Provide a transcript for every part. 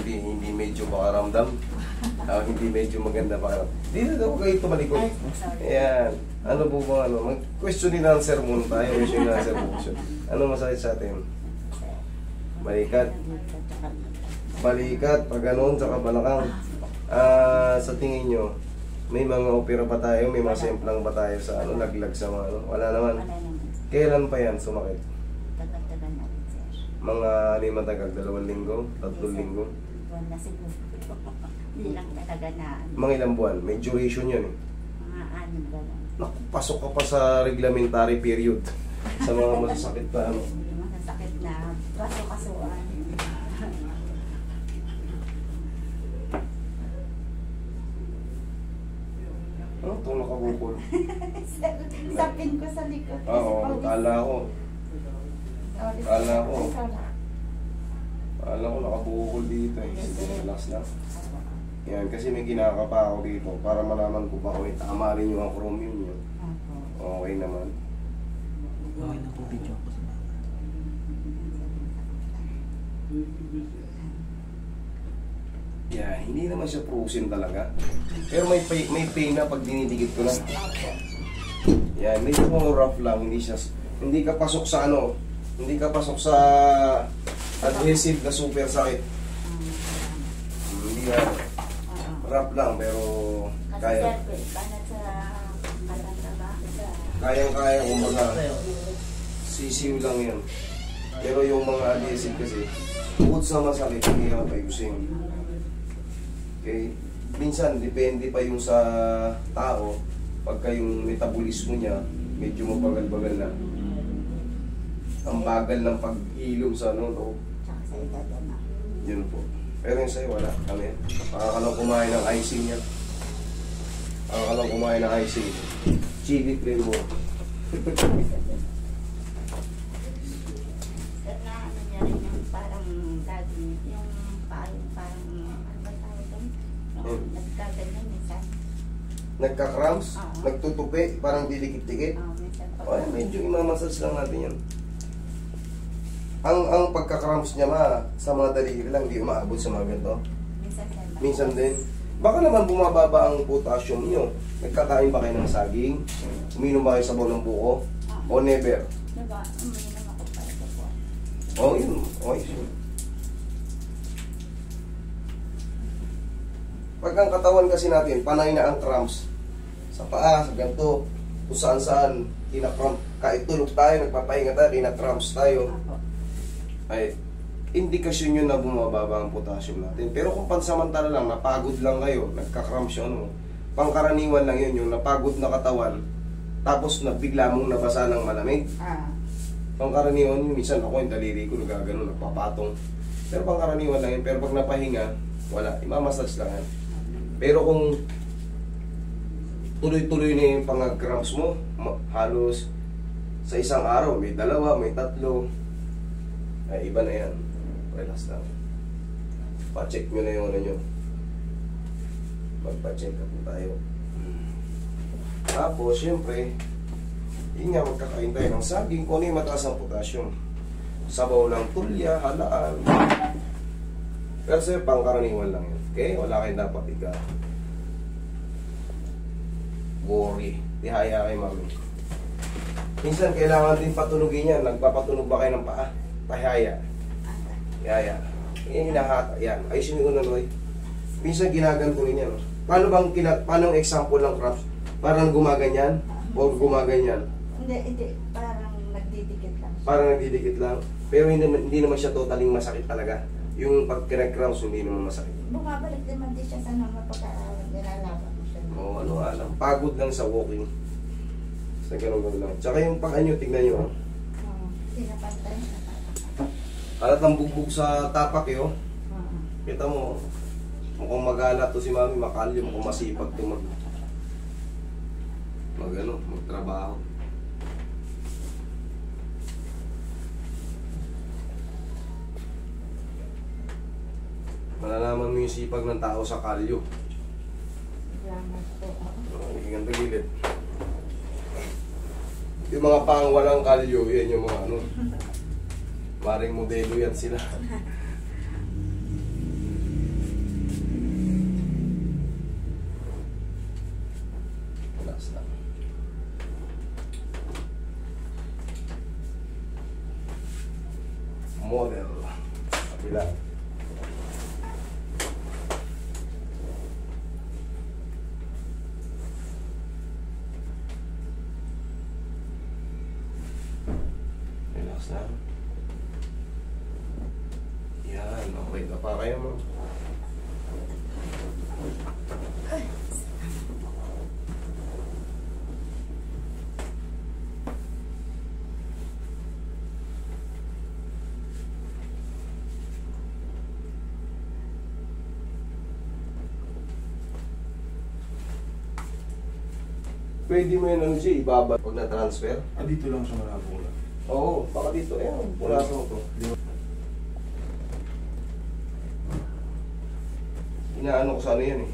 hindi medyo makaramdam. Hindi medyo maganda pa. Dito daw kayo tumalikod. Ayan. Ano po ba ano? Mag-question and answer muna tayo. Question and answer motion. Ano masakit sa atin? Balikat. Balikat, pag gano'n, saka balakang. Sa tingin nyo, may mga opera pa tayo, may mga semplang ba tayo sa ano, laglag sa mga ano? Wala naman. Kailan pa yan sumakit? Tagal-tagal na rin, sir. Mga ano yung matagal? 2 linggo? 3 linggo? Buwan na siguro. Hindi lang talaga na. Mga ilang buwan? May duration yun eh. Mga 6 gano'n. Naku, pasok ka pa sa reglementary period. Sa mga masasakit pa ano. Hindi masasakit na kaso-kasuan. Ano itong nakabukol? Sapin ko sa likod. Oo, kala ko. Kala ko nakabukol dito eh. Sige, relax lang. Yan, kasi may kinakapa ako dito para malaman ko ba kung tama rin yung acromion nyo. Okay naman. Okay na po video ko sa mga. Yeah, hindi naman siya frozen talaga. Pero may pain na pag dinidikit ko na. Yan, medyo mo rough lang, hindi ka pasok sa ano, hindi ka pasok sa adhesive na super sakit. Hindi na rough lang pero kaya. Kayang-kaya kumbaga. Sisiw lang 'yan. Pero yung mga adhesive kasi bukod sa masakit, hindi ka payusin. Okay? Minsan, depende pa yung sa tao. Pagka yung metabolismo niya, medyo mabagal-bagal na. Ang bagal ng pag-ilom sa ano, no? Tsaka sa edad na. Yun po. Pero yung sa'yo, wala. Kami. Makakalang kumain ng icing niya. Makakalang kumain ng icing. Chili flavor. Sir, na ano niya rin yung parang lagi, yung parang ano ba tawag doon? Nagkaganyan minsan. Nagka-cramps, Oo. nagtutupi, parang didikit-dikit. Minsan pa. Okay, medyo imamassage lang natin yan. Ang pagka-cramps niya sa mga daliri lang, di umaabot sa mga ganito. Minsan sir. Minsan din. Baka naman bumababa ang potassium niyo. Nagkakain ba kayo ng saging? Uminom ba kayo sa ng buko? O never? Diba, uminom ako para sa po. Oh, yun. Okay, sure. Pag ang katawan kasi natin, panay na ang cramps. Sa paa, sa ganito, kung saan-saan, kinakramp. Kahit tulog tayo, nagpapahinga tayo, kinakramps tayo. Ako. Ay, indikasyon yun na bumababa ang potassium natin. Pero kung pansamantala lang, napagod lang kayo, nagka-cramps yun, ano, pangkaraniwan lang yun, yung napagod na katawan, tapos bigla mong nabasa ng malamig. Pangkaraniwan yun, minsan ako yung daliri ko, nagagano, nagpapatong. Pero pangkaraniwan lang yun, pero pag napahinga, wala, imamassage lang yan. Pero kung tuloy-tuloy na yung pang-cramps mo, halos sa isang araw, may 2, may 3, ay iba na yan. Relax lang. Pa-check nyo na yung ano nyo. Magpa-check up tayo. Tapos, syempre, yun nga, magkakain tayo ng saging kung ano yung mataas ang potassium. Sabaw ng tulya, halaan. Pero sa'yo, pangkaraniwan lang yun. Okay? Wala kayong dapat worry. Tihaya kay mami. Minsan, kailangan din patulugin yan. Nagpapatunog ba kayo ng paa? Pahaya. Yaya. Yan hinahata. Yan. Ayusin ko na, Noy. Minsan ginaganto rin yan. Paano ang example ng cramps? Parang gumaganyan? O gumaganyan? Hindi. Parang nagdidikit lang. Parang nagdidikit lang. Pero hindi naman siya totaling masakit talaga. Yung pag kinag-cramps, hindi naman masakit. Bumabalik naman din siya sa mga pagka-nilalaban mo siya. O ano alam. Pagod lang sa walking. Sa ganun lang. Tsaka yung paa nyo, tignan nyo. Pinapantay na. Halat ng bugbog sa tapak eh, oh. Kita mo, mukhang magala to si mami, makalyo, mukhang masipag to magtrabaho. Malalaman mo yung sipag ng tao sa kalyo. Salamat po. Hinggang tagilid. Yung mga pang walang kalyo, yan yung mga ano. Maring modelo yan sila. Kabila. Relax na. Yan, okay na pa kayo mo. Pwede mo yun ano siya, ibaba pag na-transfer. Ah, dito lang siya malabo lang. Oo, baka dito. Ayan, punasan mo to. Inaano ko sa ano yan eh.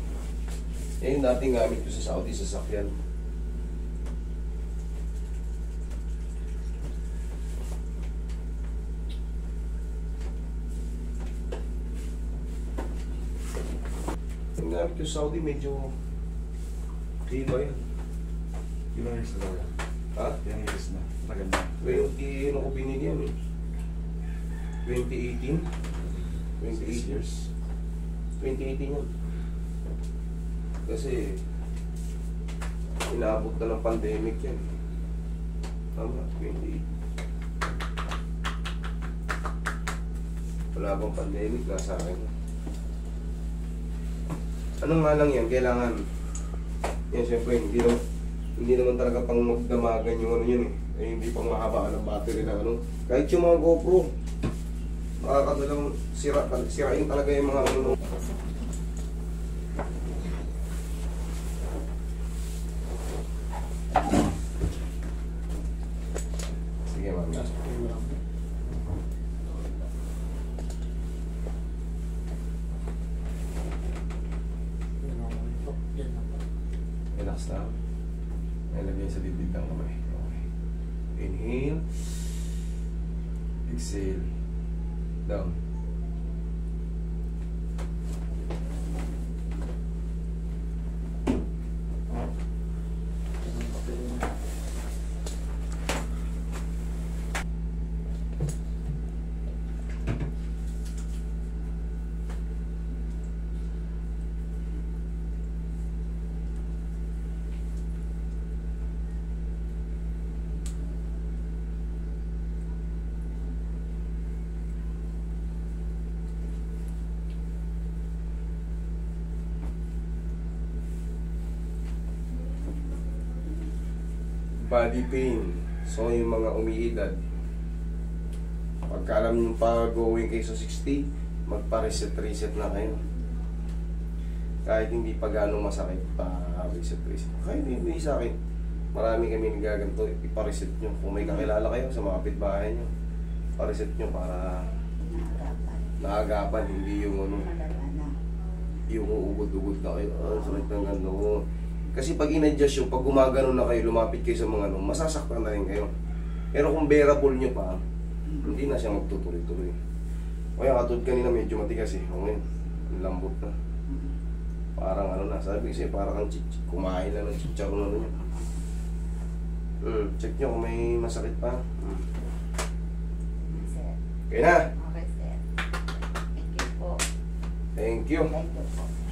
Eh, yung dating gamit ko sa Saudi, sa sakyan. Yung gamit ko sa Saudi, medyo kilo yan. Ilang years na daw yan? Ha? Ilang years na? Tagal na. 20, ano ko binigyan eh? 2018? 6 years. 2018 yun. Kasi inaabot na ng pandemic yan. Tama, 28. Wala bang pandemic, nasa akin. Ano nga lang yan, kailangan yan syempre, hindi naman talaga pang magdamagan yung ano yun eh. Eh hindi pang mahaba ng battery na ano. Kahit yung mga GoPro, makakadalang sirain talaga yung mga ano. Sige ma'am. Relax na. Nalagay sa dibdib ng kamay. Okay. Inhale. Exhale. Down. Body pain. So yung mga umiidad, pagka alam nyo pa going kayo sa 60, magpa-reset na kayo. Kahit hindi pa gano'ng masakit, pa-reset. Kahit hindi sa akin, marami kami nagaganto, ipa-reset nyo. Kung may kakilala kayo sa mga kapitbahay nyo, pa-reset nyo para naagapan, hindi yung ano, yung uugod-ugod na kayo. Sakit ng ganda. Kasi pag in-adjust yung, pag gumagano na kayo, lumapit kayo sa mga ano, masasaktan na rin kayo. Pero kung bearable nyo pa, hindi na siya magtutuloy-tuloy. Kaya katulad kanina medyo matigas eh. O ngayon, lambot na. Parang ano na, sabi kasi parang kang kumain na ng chicharon na nyo. Check nyo kung may masakit pa. Sir. Okay na. Okay, sir. Thank you po. Thank you. Thank you po.